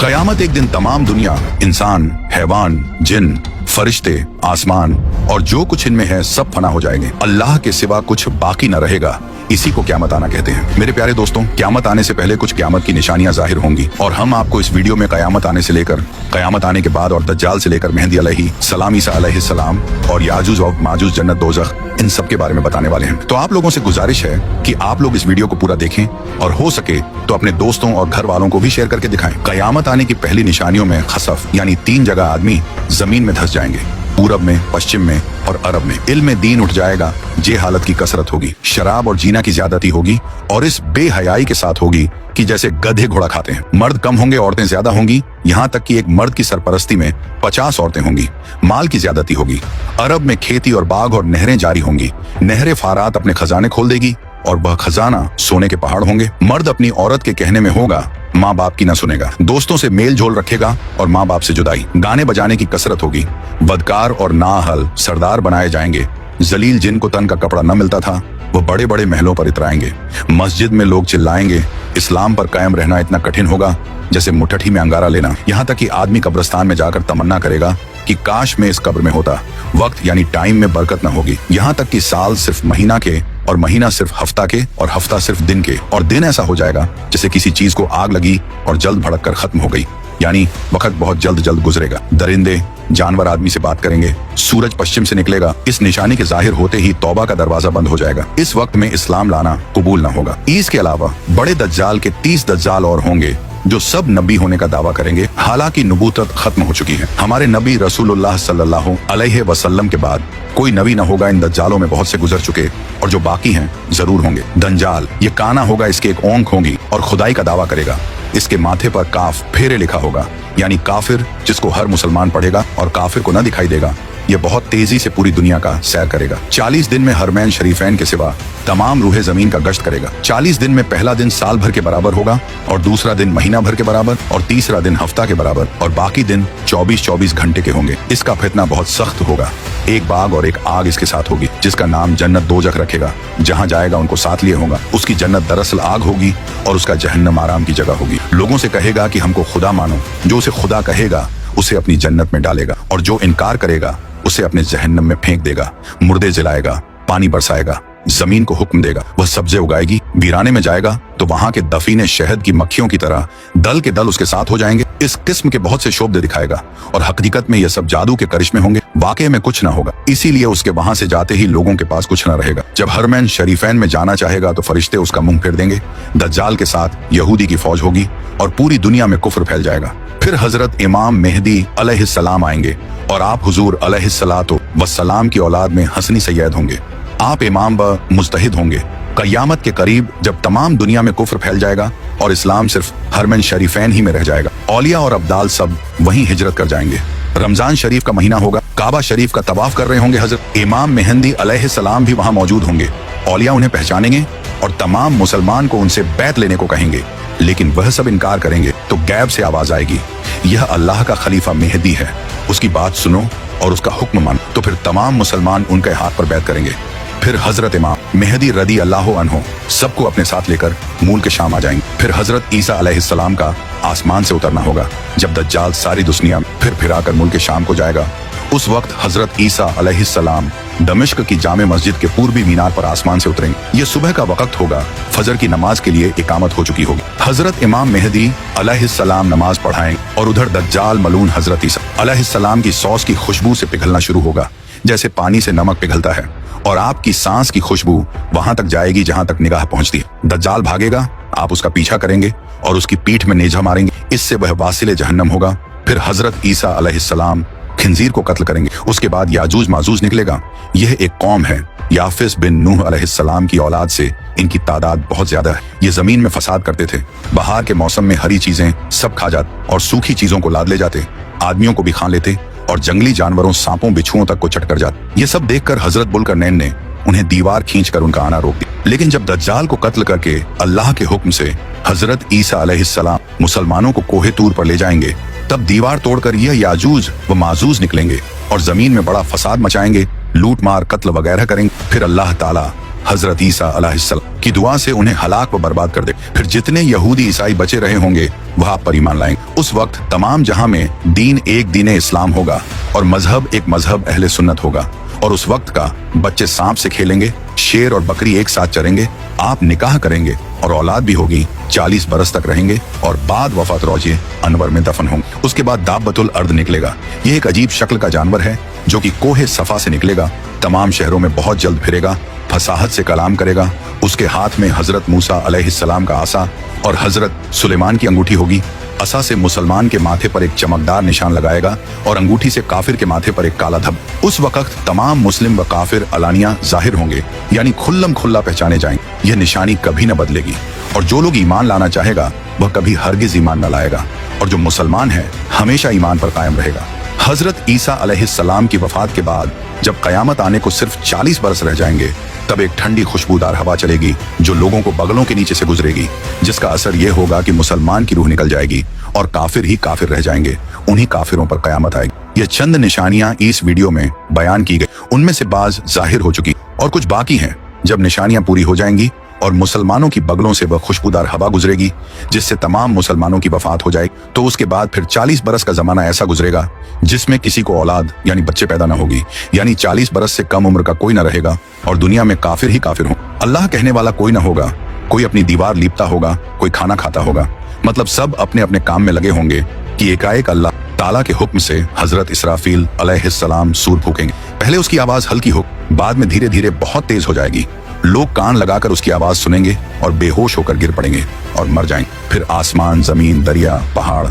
कयामत एक दिन तमाम दुनिया, इंसान, हैवान, जिन, फरिश्ते, आसमान और जो कुछ इनमें है सब फना हो जाएंगे। अल्लाह के सिवा कुछ बाकी न रहेगा। इसी को क़यामत आना कहते हैं। मेरे प्यारे दोस्तों, क़यामत आने से पहले कुछ क़यामत की निशानियां जाहिर होंगी और हम आपको इस वीडियो में क़यामत आने से लेकर क़यामत आने के बाद और दज्जाल से लेकर मेहदी अलैहिस्सलाम, ईसा अलैहिस्सलाम और याजूज और माजूज, जन्नत, दोज़ख, इन सब के बारे में बताने वाले हैं। तो आप लोगों से गुजारिश है कि आप लोग इस वीडियो को पूरा देखें और हो सके तो अपने दोस्तों और घर वालों को भी शेयर करके दिखाएं। क़यामत आने की पहली निशानियों में खसफ यानी 3 जगह आदमी जमीन में धंस जाएंगे, पूरब में, पश्चिम में और अरब में। इल्म में दीन उठ जाएगा, जे हालत की कसरत होगी, शराब और जीना की ज्यादती होगी और इस बेहयाई के साथ होगी कि जैसे गधे घोड़ा खाते हैं। मर्द कम होंगे, औरतें ज्यादा होंगी, यहाँ तक कि एक मर्द की सरपरस्ती में 50 औरतें होंगी। माल की ज्यादती होगी। अरब में खेती और बाग और नहरें जारी होंगी। नहरें फारात अपने खजाने खोल देगी और वह खजाना सोने के पहाड़ होंगे। मर्द अपनी औरत के कहने में होगा, माँ बाप की ना सुनेगा। दोस्तों से मेल जोल रखेगा और माँ बाप से जुदाई। गाने बजाने की कसरत होगी। बदकार और नाअहल सरदार बनाए जाएंगे। जलील जिनको तन का कपड़ा न मिलता था वो बड़े बड़े महलों पर इतराएंगे। मस्जिद में लोग चिल्लाएंगे। इस्लाम पर कायम रहना इतना कठिन होगा जैसे मुट्ठी में अंगारा लेना। यहाँ तक कि आदमी कब्रिस्तान में जाकर तमन्ना करेगा कि काश मैं इस कब्र में होता। वक्त यानी टाइम में बरकत न होगी। यहाँ तक कि साल सिर्फ महीना के और महीना सिर्फ हफ्ता के और हफ्ता सिर्फ दिन के और दिन ऐसा हो जाएगा जैसे किसी चीज को आग लगी और जल्द भड़क कर खत्म हो गई, यानी वक्त बहुत जल्द गुजरेगा। दरिंदे जानवर आदमी से बात करेंगे। सूरज पश्चिम से निकलेगा। इस निशानी के जाहिर होते ही तौबा का दरवाजा बंद हो जाएगा। इस वक्त में इस्लाम लाना कबूल न होगा। इसके अलावा बड़े दज्जाल के 30 दज्जाल और होंगे जो सब नबी होने का दावा करेंगे। हालांकि नबूवत खत्म हो चुकी है। हमारे नबी रसूलुल्लाह सल्लल्लाहु अलैहि वसल्लम के बाद कोई नबी न होगा। इन दज्जालों में बहुत से गुजर चुके और जो बाकी हैं जरूर होंगे। दंजाल ये काना होगा, इसके एक ओंख होगी और खुदाई का दावा करेगा। इसके माथे पर काफ फेरे लिखा होगा, यानी काफिर, जिसको हर मुसलमान पढ़ेगा और काफिर को न दिखाई देगा। ये बहुत तेजी से पूरी दुनिया का सैर करेगा। 40 दिन में हरमैन शरीफैन के सिवा तमाम रूहे जमीन का गश्त करेगा। 40 दिन में पहला दिन साल भर के बराबर होगा और दूसरा दिन महीना भर के बराबर और तीसरा दिन हफ्ता के बराबर और बाकी दिन 24-24 घंटे के होंगे। इसका फितना बहुत सख्त होगा। एक बाग और एक आग इसके साथ होगी, जिसका नाम जन्नत दोज़ख रखेगा। जहाँ जाएगा उनको साथ लिए होगा। उसकी जन्नत दरअसल आग होगी और उसका जहन्नम आराम की जगह होगी। लोगों से कहेगा कि हमको खुदा मानो। जो उसे खुदा कहेगा उसे अपनी जन्नत में डालेगा और जो इनकार करेगा उसे अपने जहन्नम में फेंक देगा। मुर्दे जलाएगा, पानी बरसाएगा, जमीन को हुक्म देगा, वह सब्जे उगाएगी। वीराने में जाएगा तो वहां के दफीने शहद की मक्खियों की तरह दल के दल उसके साथ हो जाएंगे। इस किस्म के बहुत से शोबदे दिखाएगा और हकीकत में यह सब जादू के करिश्मे होंगे। वाकई में कुछ न होगा। इसीलिए उसके वहां से जाते ही लोगों के पास कुछ न रहेगा। जब हरमैन शरीफैन में जाना चाहेगा तो फरिश्ते उसका मुंह फेर देंगे। दज्जाल के साथ यहूदी की फौज होगी और पूरी दुनिया में कुफ्र फैल जाएगा। फिर हजरत इमाम मेहदी अलैहिस्सलाम आएंगे और आप हुजूर अलैहिस्सलातो वस्सलाम की औलाद में हसनी सैयद होंगे। आप इमाम व मुज्तहिद होंगे। कयामत के करीब जब तमाम दुनिया में कुफ्र फैल जाएगा और इस्लाम सिर्फ हरमैन शरीफैन ही में रह जाएगा, औलिया और अब्दाल सब वहीं हिजरत कर जाएंगे। रमजान शरीफ का महीना होगा। काबा शरीफ का तवाफ कर रहे होंगे हजरत इमाम मेहदी अलैहिस्सलाम भी वहां मौजूद होंगे। औलिया उन्हें पहचानेंगे और तमाम मुसलमान को उनसे बैत लेने को कहेंगे, लेकिन वह सब इनकार करेंगे। तो गैब से आवाज आएगी, यह अल्लाह का खलीफा मेहदी है, उसकी बात सुनो और उसका हुक्म मानो। तो फिर तमाम मुसलमान उनके हाथ पर बैत करेंगे। फिर हजरत इमाम मेहदी रदी अल्लाह अन्हो सबको अपने साथ लेकर मूल के शाम आ जाएंगे। फिर हजरत ईसा अलैहिस्सलाम का आसमान से उतरना होगा। जब दज्जाल सारी दुनिया फिर आकर मुल्क के शाम को जाएगा, उस वक्त हजरत ईसा अलैहिस्सलाम दमिश्क की जामे मस्जिद के पूर्वी मीनार पर आसमान से उतरेंगे। ये सुबह का वक्त होगा। फजर की नमाज के लिए इकामत हो चुकी होगी। हजरत इमाम मेहदी अलैहिस्सलाम नमाज पढ़ाएंगे और उधर दज्जाल मलून हजरत ईसा अलैहिस्सलाम की सॉस की खुशबू से पिघलना शुरू होगा, जैसे पानी से नमक पिघलता है, और आपकी सांस की खुशबू वहां तक जाएगी जहां तक निगाह पहुंचती है। दज्जाल भागेगा, आप उसका पीछा करेंगे और उसकी पीठ में नेजा मारेंगे। इससे वह वासिले जहन्नम होगा। फिर हजरत ईसा अलैहिस्सलाम खिंजीर को कत्ल करेंगे। उसके बाद याजूज माजूज निकलेगा। यह एक कौम है। याफिस बिन नूह अलैहिस्सलाम की औलाद से इनकी तादाद बहुत ज्यादा है। ये जमीन में फसाद करते थे। बहार के मौसम में हरी चीजें सब खा जाते और सूखी चीजों को लाद ले जाते। आदमियों को भी खा लेते और जंगली जानवरों, सांपों, बिच्छुओं तक को चट कर जाते। ये सब देखकर हजरत बुलकरनैन ने उन्हें दीवार खींचकर उनका आना रोक दिया। लेकिन जब दज्जाल को कत्ल करके अल्लाह के हुक्म से हजरत ईसा अलैहिस्सलाम मुसलमानों को कोहे तूर पर ले जाएंगे, तब दीवार तोड़कर यह याजूज व माजूज निकलेंगे और जमीन में बड़ा फसाद मचाएंगे, लूट मार, कत्ल वगैरह करेंगे। फिर अल्लाह ताला हजरत ईसा अलैहिस्सलाम की दुआ से उन्हें हलाक व बर्बाद कर दे। फिर जितने यहूदी ईसाई बचे रहे होंगे वह आप पर ईमान लाएंगे। उस वक्त तमाम जहां में दीन एक दीन इस्लाम होगा और मजहब एक मजहब अहले सुन्नत होगा। और उस वक्त का बच्चे सांप से खेलेंगे, शेर और बकरी एक साथ चरेंगे, आप निकाह करेंगे और औलाद भी होगी, 40 बरस तक रहेंगे और बाद वफात रोजे अनवर में दफन होंगे। उसके बाद दाब्बतुल अर्द निकलेगा। ये एक अजीब शक्ल का जानवर है जो कि कोहे सफा से निकलेगा, तमाम शहरों में बहुत जल्द फिरेगा, फसाहत से कलाम करेगा। उसके हाथ में हजरत मूसा अलैहिस्सलाम का आसा और हजरत सुलेमान की अंगूठी होगी। असा से मुसलमान के माथे पर एक चमकदार निशान लगाएगा और अंगूठी से काफिर के माथे पर एक काला धब। उस वक्त तमाम मुस्लिम व काफिर अलानिया जाहिर होंगे, यानी खुल्लम खुल्ला पहचाने जाएंगे। यह निशानी कभी न बदलेगी और जो लोग ईमान लाना चाहेगा वह कभी हरगिज ईमान न लाएगा और जो मुसलमान है हमेशा ईमान पर कायम रहेगा। हजरत ईसा अलैहिस्सलाम की वफात के बाद जब कयामत आने को सिर्फ 40 बरस रह जाएंगे, तब एक ठंडी खुशबूदार हवा चलेगी जो लोगों को बगलों के नीचे से गुजरेगी, जिसका असर यह होगा कि मुसलमान की रूह निकल जाएगी और काफिर ही काफिर रह जाएंगे। उन्हीं काफिरों पर कयामत आएगी। ये चंद निशानियां इस वीडियो में बयान की गई, उनमें से बाज जाहिर हो चुकी और कुछ बाकी हैं। जब निशानियां पूरी हो जाएंगी और मुसलमानों की बगलों से वह खुशबूदार हवा गुजरेगी जिससे तमाम मुसलमानों की वफात हो जाएगी, तो उसके बाद फिर 40 बरस का जमाना ऐसा गुजरेगा जिसमें किसी को औलाद यानी बच्चे पैदा न होगी, यानी 40 बरस से कम उम्र का कोई न रहेगा और दुनिया में काफिर ही काफिर हो। अल्लाह कहने वाला कोई न होगा, कोई अपनी दीवार लीपता होगा, कोई खाना खाता होगा, मतलब सब अपने अपने काम में लगे होंगे कि एकाएक अल्लाह ताला के हुक्म से हजरत इसराफील अलैहिस्सलाम सूर फूकेंगे। पहले उसकी आवाज हल्की हो, बाद में धीरे धीरे बहुत तेज हो जाएगी। लोग कान लगाकर उसकी आवाज सुनेंगे और बेहोश होकर गिर पड़ेंगे और मर जाएंगे। फिर आसमान, जमीन, दरिया, पहाड़,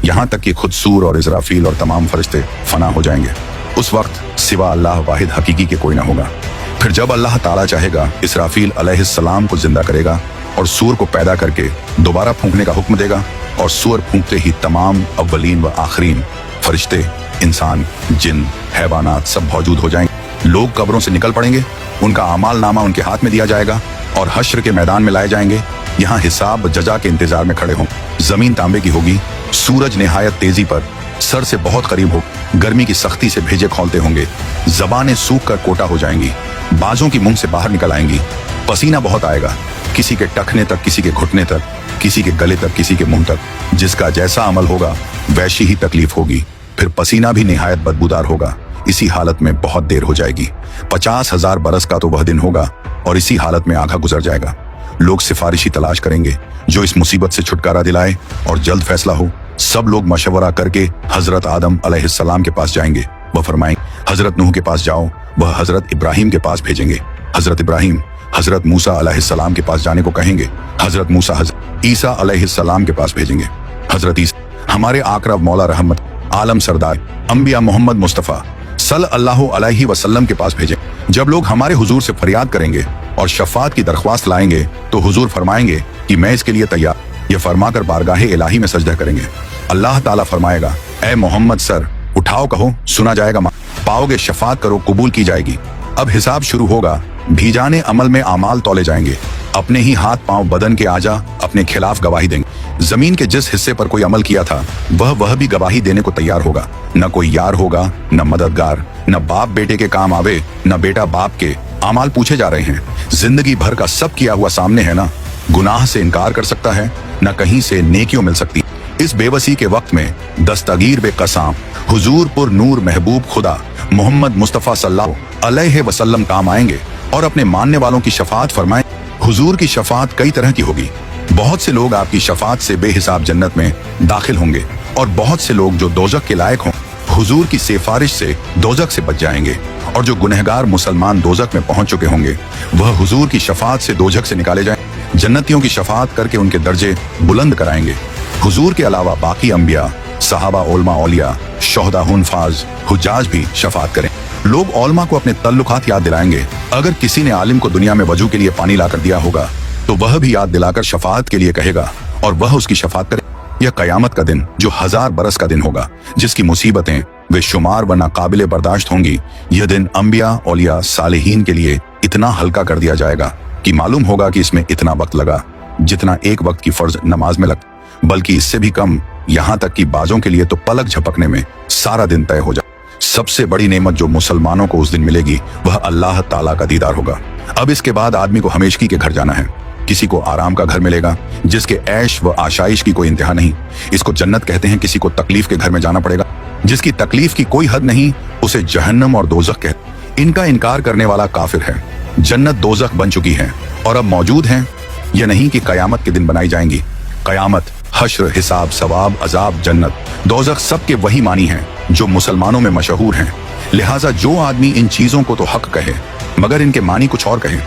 यहाँ तक कि खुद सूर और इसराफील और तमाम फरिश्ते फना हो जाएंगे। उस वक्त सिवा अल्लाह वाहिद हकीकी के कोई ना होगा। फिर जब अल्लाह ताला चाहेगा इसराफील अलैहिस्सलाम को जिंदा करेगा और सूर को पैदा करके दोबारा फूंकने का हुक्म देगा और सूर फूंकते ही तमाम अव्वलीन व आखरीन फरिश्ते, इंसान, जिन, हैवानात सब मौजूद हो जाएंगे। लोग कब्रों से निकल पड़ेंगे, उनका अमाल नामा उनके हाथ में दिया जाएगा और हश्र के मैदान में लाए जाएंगे। यहाँ हिसाब जजा के इंतजार में खड़े हों। जमीन तांबे की होगी, सूरज निहायत तेजी पर सर से बहुत करीब हो, गर्मी की सख्ती से भेजे खोलते होंगे, जबानें सूख कर कोटा हो जाएंगी, बाजों की मुंह से बाहर निकल आएंगी, पसीना बहुत आएगा, किसी के टखने तक, किसी के घुटने तक, किसी के गले तक, किसी के मुंह तक। जिसका जैसा अमल होगा वैसी ही तकलीफ होगी। फिर पसीना भी निहायत बदबूदार होगा। इसी हालत में बहुत देर हो जाएगी। 50,000 बरस का तो वह दिन होगा और इसी हालत में आधा गुजर जाएगा। लोग सिफारिशी तलाश करेंगे जो इस मुसीबत से छुटकारा दिलाए और जल्द फैसला हो। सब लोग मशवरा करके हजरत आदम अलैहिस्सलाम के पास जाएंगे। वह फरमाएंगे हजरत नूह के पास जाओ, वह हजरत इब्राहिम के पास भेजेंगे। हजरत इब्राहिम हजरत मूसा अलैहिस्सलाम के पास जाने को कहेंगे। हजरत मूसा हजरत ईसा अलैहिस्सलाम के पास भेजेंगे। हजरत ईसा हमारे आकरा मौला रहमत आलम सरदार अंबिया मोहम्मद मुस्तफ़ा सल्लल्लाहु अलैहि वसल्लम के पास भेजें। जब लोग हमारे हुजूर से फरियाद करेंगे और शफात की दरख्वास्त लाएंगे तो हुजूर फरमाएंगे कि मैं इसके लिए तैयार। ये फरमाकर बारगाहे इलाही में सजदा करेंगे। अल्लाह ताला फरमाएगा, ए मोहम्मद सर उठाओ, कहो सुना जाएगा, पाओगे शफात करो कबूल की जाएगी। अब हिसाब शुरू होगा, भीजाने अमल में आमाल तौले जाएंगे। अपने ही हाथ पांव बदन के आजा अपने खिलाफ गवाही देंगे। जमीन के जिस हिस्से पर कोई अमल किया था वह भी गवाही देने को तैयार होगा। न कोई यार होगा, न मददगार, न बाप बेटे के काम आवे, न बेटा बाप के। आमाल पूछे जा रहे हैं, जिंदगी भर का सब किया हुआ सामने है ना। गुनाह से इनकार कर सकता है, न कहीं से नेकियों मिल सकती। इस बेबसी के वक्त में दस्तगीर बेकसाम हुजूर पुर नूर महबूब खुदा मोहम्मद मुस्तफ़ा सल्लल्लाहु अलैहि वसल्लम काम आएंगे और अपने मानने वालों की शफात फरमाएं। हुजूर की शफात कई तरह की होगी। बहुत से लोग आपकी शफात से बेहिसाब जन्नत में दाखिल होंगे और बहुत से लोग जो दोजख के लायक हों हुजूर की सिफारिश से दोजख से बच जाएंगे। और जो गुनहगार मुसलमान दोजख में पहुंच चुके होंगे वह हुजूर की शफात से दोजख से निकाले जाएं। जन्नतियों की शफात करके उनके दर्जे बुलंद कराएंगे। हुजूर के अलावा बाकी अंबिया, सहाबा, उलमा, औलिया, शोहदा, हुनफाज, हुज्जाज भी शफात करें। लोग औलमा को अपने तल्लुकात याद दिलाएंगे। अगर किसी ने आलिम को दुनिया में वजू के लिए पानी लाकर दिया होगा तो वह भी याद दिलाकर शफात के लिए कहेगा और वह उसकी शफात करे। यह कयामत का दिन जो 1000 बरस का दिन होगा, जिसकी मुसीबतें वे शुमार व नाकाबिले बर्दाश्त होंगी। यह दिन अंबिया, औलिया, सालेहीन के लिए इतना हल्का कर दिया जाएगा कि मालूम होगा कि इसमें इतना वक्त लगा जितना एक वक्त की फर्ज नमाज में लगता, बल्कि इससे भी कम। यहाँ तक कि बाजों के लिए तो पलक झपकने में सारा दिन तय हो जाए। सबसे बड़ी नेमत जो मुसलमानों को उस दिन मिलेगी वह अल्लाह ताला का दीदार होगा। अब इसके बाद आदमी को हमेशगी के घर जाना है। किसी को आराम का घर मिलेगा जिसके ऐश व आशाइश की कोई इंतहा नहीं, इसको जन्नत कहते हैं। किसी को तकलीफ के घर में जाना पड़ेगा जिसकी तकलीफ की कोई हद नहीं, उसे जहन्नम और दोजख कहते। इनका इनकार करने वाला काफिर है। जन्नत दोजख बन चुकी है और अब मौजूद हैं। यह नहीं कि कयामत के दिन बनाई जाएंगी। कयामत, हश्र, हिसाब, सवाब, अजाब, जन्नत, दोजख सबके वही मानी हैं जो मुसलमानों में मशहूर हैं। लिहाजा जो आदमी इन चीजों को तो हक कहे मगर इनके मानी कुछ और कहे,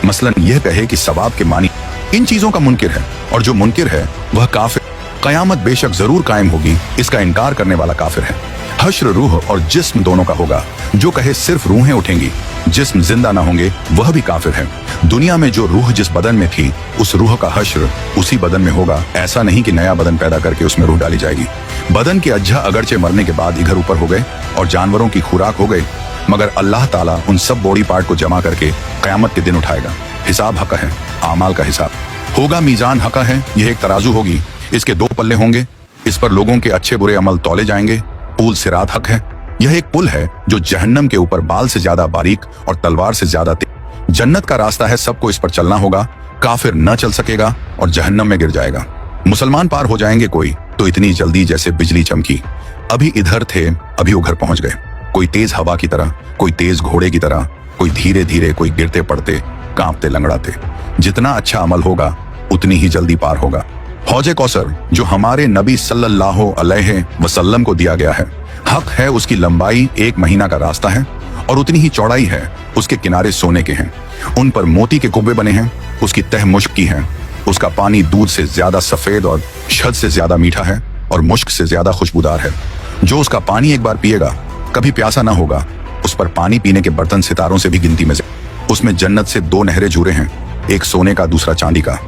मसलन यह कहे कि सवाब के मानी इन चीजों का मुनकिर है और जो मुनकिर है वह काफिर। कयामत बेशक जरूर कायम होगी, इसका इनकार करने वाला काफिर है। हश्र रूह और जिस्म दोनों का होगा। जो कहे सिर्फ रूहें उठेंगी, जिस्म जिंदा ना होंगे, वह भी काफिर है। दुनिया में जो रूह जिस बदन में थी उस रूह का हश्र उसी बदन में होगा। ऐसा नहीं कि नया बदन पैदा करके उसमें रूह डाली जाएगी। बदन के अज्जा अगरचे मरने के बाद इधर ऊपर हो गए और जानवरों की खुराक हो गए, मगर अल्लाह ताला उन सब बॉडी पार्ट को जमा करके कयामत के दिन उठाएगा। हिसाब हक है, आमाल का हिसाब होगा। मीजान हक है, यह एक तराजू होगी, इसके 2 पल्ले होंगे, इस पर लोगों के अच्छे बुरे अमल तौले जाएंगे। पुल सिरात हक है, यह एक पुल है जो जहन्नम के ऊपर बाल से ज्यादा बारीक और तलवार से ज्यादा तेज। जन्नत का रास्ता है, सबको इस पर चलना होगा। काफिर न चल सकेगा और जहन्नम में गिर जाएगा। मुसलमान पार हो जाएंगे कोई तो इतनी जल्दी जैसे बिजली चमकी। अभी इधर थे, अभी उधर पहुंच गए। कोई तेज हवा की तरह, कोई तेज घोड़े की तरह, कोई धीरे धीरे, कोई गिरते पड़ते, कांपते लंगड़ाते। जितना अच्छा अमल होगा उतनी ही जल्दी पार होगा। हौजे कौसर जो हमारे नबी सल्लल्लाहु अलैहि वसल्लम को दिया गया है, हक है उसकी लंबाई 1 महीना का रास्ता है और उतनी ही चौड़ाई है। उसके किनारे सोने के हैं, उन पर मोती के कुब्बे बने हैं। उसकी तह मुश्क की है, उसका पानी दूध से ज्यादा सफेद और शहद से ज्यादा मीठा है और मुश्क से ज्यादा खुशबूदार है। जो उसका पानी एक बार पिएगा कभी प्यासा ना होगा। उस पर पानी पीने के बर्तन सितारों से भी गिनती में। उसमें जन्नत से 2 नहरें जुड़े हैं, एक सोने का दूसरा चांदी का।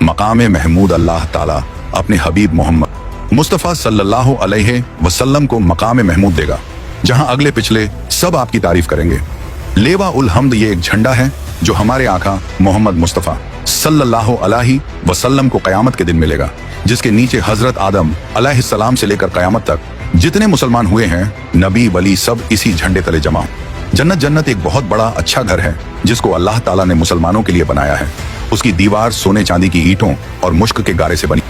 मकाम महमूद अल्लाह ताला अपने हबीब मोहम्मद मुस्तफ़ा सल्लल्लाहु अलैहि वसल्लम को मकाम महमूद देगा, जहां अगले पिछले सब आपकी तारीफ करेंगे। लेवा उल हम्द ये एक झंडा है जो हमारे आका मोहम्मद मुस्तफ़ा सल्लल्लाहु अलैहि वसल्लम को कयामत के दिन मिलेगा, जिसके नीचे हजरत आदम अलैहिस्सलाम से लेकर कयामत तक जितने मुसलमान हुए हैं, नबी वली, सब इसी झंडे तले जमा। जन्नत एक बहुत बड़ा अच्छा घर है जिसको अल्लाह ताला ने मुसलमानों के लिए बनाया है। उसकी दीवार सोने चांदी की ईंटों और मुश्क के गारे से बनी।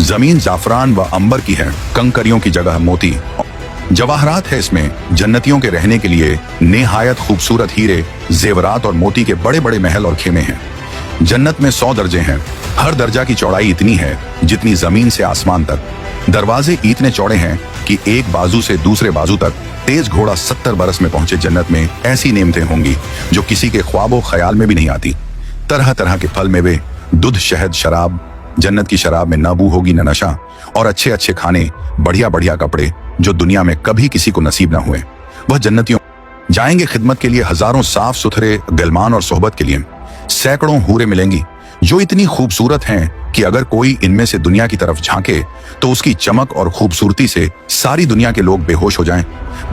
जमीन जाफरान व अंबर की है, कंकरियों की जगह मोती जवाहरात है। इसमें जन्नतियों के रहने के लिए निहायत खूबसूरत हीरे, जेवरात और मोती के बड़े बड़े महल और खेमे हैं। जन्नत में 100 दर्जे हैं। हर दर्जा की चौड़ाई इतनी है जितनी जमीन से आसमान तक। दरवाजे इतने चौड़े हैं कि एक बाजू से दूसरे बाजू तक तेज घोड़ा 70 बरस में पहुंचे। जन्नत में ऐसी नेमतें होंगी जो किसी के ख्वाबो ख्याल में भी नहीं आती। तरह तरह के फल मेवे, दूध, शहद, शराब। जन्नत की शराब में न बू होगी न नशा, और अच्छे अच्छे खाने, बढ़िया बढ़िया कपड़े जो दुनिया में कभी किसी को नसीब न हुए। वह जन्नतियों जाएंगे खिदमत के लिए हजारों साफ सुथरे गलमान और सोहबत के लिए। सैकड़ों हूरें मिलेंगी जो इतनी खूबसूरत हैं कि अगर कोई इनमें से दुनिया की तरफ झांके तो उसकी चमक और खूबसूरती से सारी दुनिया के लोग बेहोश हो जाएं।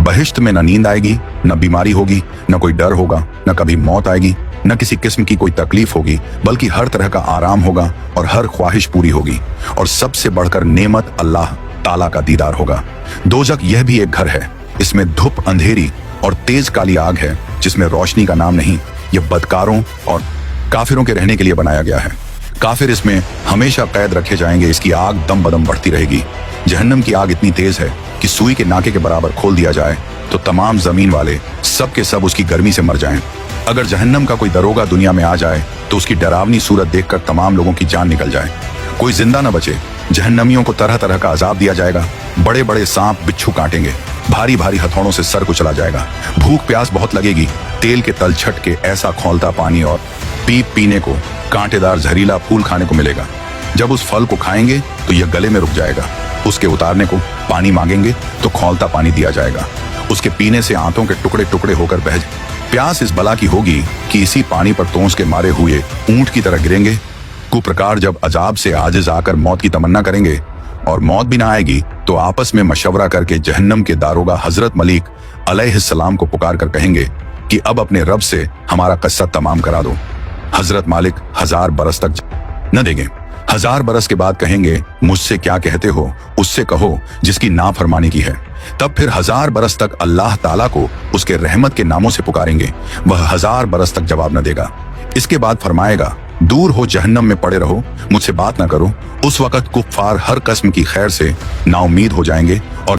बहिश्त में न नींद आएगी, न बीमारी होगी, न कोई डर होगा, न कभी मौत आएगी, न किसी किस्म की कोई तकलीफ होगी, बल्कि हर तरह का आराम होगा और हर ख्वाहिश पूरी होगी। और सबसे बढ़कर नेमत अल्लाह ताला का दीदार होगा। दोजख यह भी एक घर है। इसमें धूप, अंधेरी और तेज काली आग है जिसमें रोशनी का नाम नहीं। यह बदकारों और काफिरों के रहने के लिए बनाया गया है। काफिर इसमें हमेशा कैद रखे जाएंगे। इसकी आग दम बदम बढ़ती रहेगी। जहन्नम की आग इतनी तेज है कि सुई के नाके के बराबर खोल दिया जाए तो तमाम जमीन वाले सब के सब उसकी गर्मी से मर जाएं। अगर जहन्नम का कोई दरोगा दुनिया में आ जाए तो उसकी डरावनी सूरत देखकर तमाम लोगों की जान निकल जाए, कोई जिंदा न बचे। जहन्नमियों को तरह तरह का अजाब दिया जाएगा। बड़े बड़े सांप बिच्छू काटेंगे, भारी भारी हथौड़ों से सर कुचला जाएगा। भूख प्यास बहुत लगेगी। तेल के तल छट के ऐसा खौलता पानी और पीप पीने को, कांटेदार जहरीला फूल खाने को मिलेगा। जब उस फल को खाएंगे तो यह गले में रुक जाएगा। उसके उतारने को पानी मांगेंगे तो खौलता पानी दिया जाएगा। उसके पीने से आंतों के टुकड़े टुकड़े होकर बह जाए। प्यास इस बला की होगी कि इसी पानी पर तोंस के मारे हुए ऊंट की तरह गिरेंगे। कुप्रकार जब अजाब से आजिज आकर मौत की तमन्ना करेंगे और मौत भी ना आएगी तो आपस में मशवरा करके जहन्नम के दारोगा हजरत मलिक अलैहिस्सलाम को पुकार कर कहेंगे कि अब अपने रब से हमारा किस्सा तमाम करा दो। हजरत मालिक 1000 बरस तक न देंगे। 1000 बरस के बाद कहेंगे मुझसे क्या कहते हो, उससे कहो जिसकी नाफरमानी की है। तब फिर 1000 बरस तक अल्लाह ताला को उसके रहमत के नामों से पुकारेंगे। वह 1000 बरस तक जवाब न देगा। इसके बाद फरमाएगा, दूर हो जहन्नम में पड़े रहो, मुझसे बात ना करो। उस वक्त कुफ्फार हर किस्म की खैर से नाउमीद हो जाएंगे और